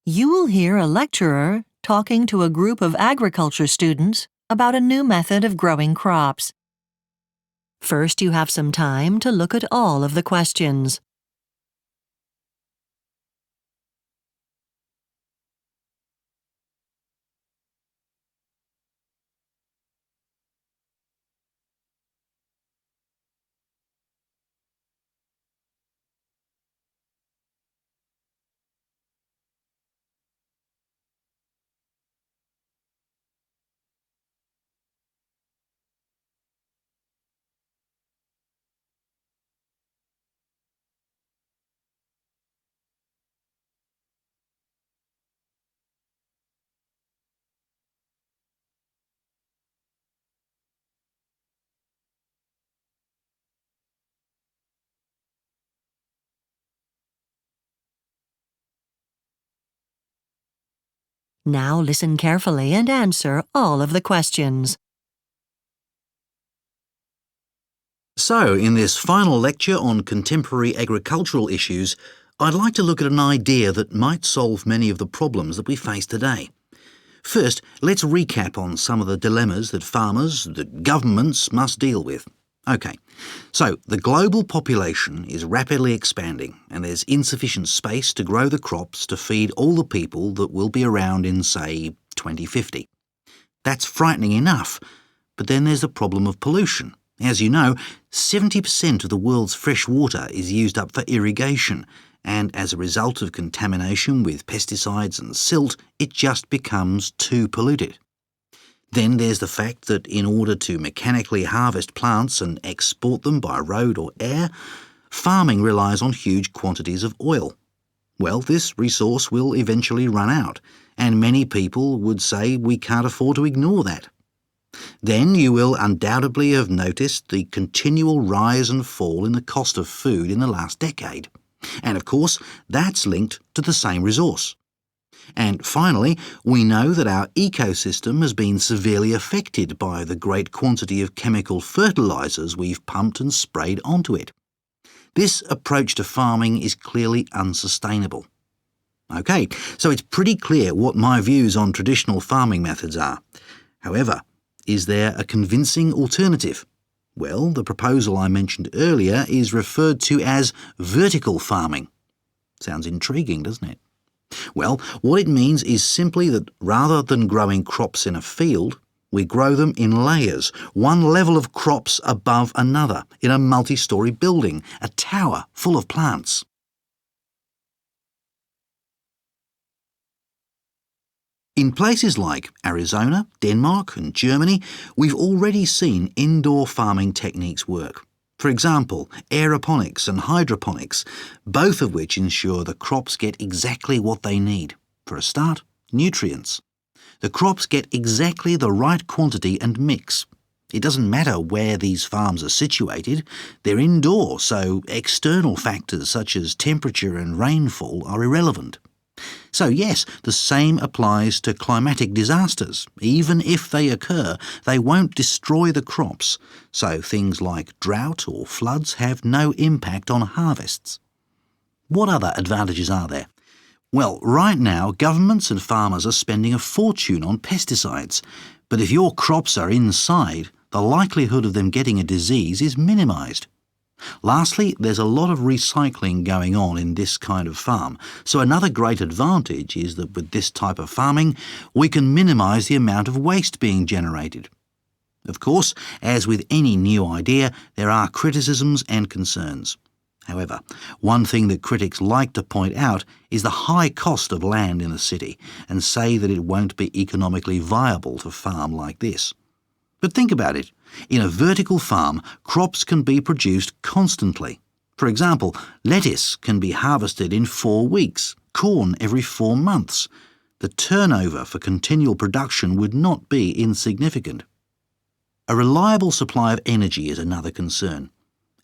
You will hear a lecturer talking to a group of agriculture students about a new method of growing crops. First, you have some time to look at all of the questions. Now listen carefully and answer all of the questions. So, in this final lecture on contemporary agricultural issues, I'd like to look at an idea that might solve many of the problems that we face today. First, let's recap on some of the dilemmas that farmers, that governments must deal with. OK, so the global population is rapidly expanding and there's insufficient space to grow the crops to feed all the people that will be around in, say, 2050. That's frightening enough, but then there's the problem of pollution. As you know, 70% of the world's fresh water is used up for irrigation, and as a result of contamination with pesticides and silt, it just becomes too polluted. Then there's the fact that in order to mechanically harvest plants and export them by road or air, farming relies on huge quantities of oil. Well, this resource will eventually run out, and many people would say we can't afford to ignore that. Then you will undoubtedly have noticed the continual rise and fall in the cost of food in the last decade. And of course, that's linked to the same resource. And finally, we know that our ecosystem has been severely affected by the great quantity of chemical fertilisers we've pumped and sprayed onto it. This approach to farming is clearly unsustainable. OK, so it's pretty clear what my views on traditional farming methods are. However, is there a convincing alternative? Well, the proposal I mentioned earlier is referred to as vertical farming. Sounds intriguing, doesn't it? Well, what it means is simply that rather than growing crops in a field, we grow them in layers, one level of crops above another, in a multi-storey building, a tower full of plants. In places like Arizona, Denmark and Germany, we've already seen indoor farming techniques work. For example, aeroponics and hydroponics, both of which ensure the crops get exactly what they need. For a start, nutrients. The crops get exactly the right quantity and mix. It doesn't matter where these farms are situated, they're indoor, so external factors such as temperature and rainfall are irrelevant. So yes, the same applies to climatic disasters. Even if they occur, they won't destroy the crops, so things like drought or floods have no impact on harvests. What other advantages are there? Well, right now, governments and farmers are spending a fortune on pesticides, but if your crops are inside, the likelihood of them getting a disease is minimised. Lastly, there's a lot of recycling going on in this kind of farm, so another great advantage is that with this type of farming, we can minimise the amount of waste being generated. Of course, as with any new idea, there are criticisms and concerns. However, one thing that critics like to point out is the high cost of land in the city and say that it won't be economically viable to farm like this. But think about it. In a vertical farm, crops can be produced constantly. For example, lettuce can be harvested in 4 weeks, corn every 4 months. The turnover for continual production would not be insignificant. A reliable supply of energy is another concern.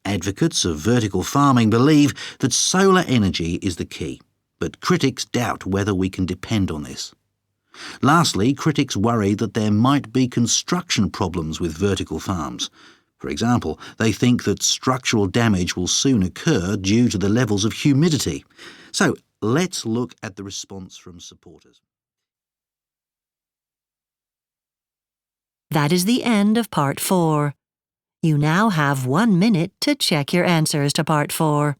Advocates of vertical farming believe that solar energy is the key, but critics doubt whether we can depend on this. Lastly, critics worry that there might be construction problems with vertical farms. For example, they think that structural damage will soon occur due to the levels of humidity. So, Let's look at the response from supporters. That is the end of Part 4. You now have 1 minute to check your answers to Part 4.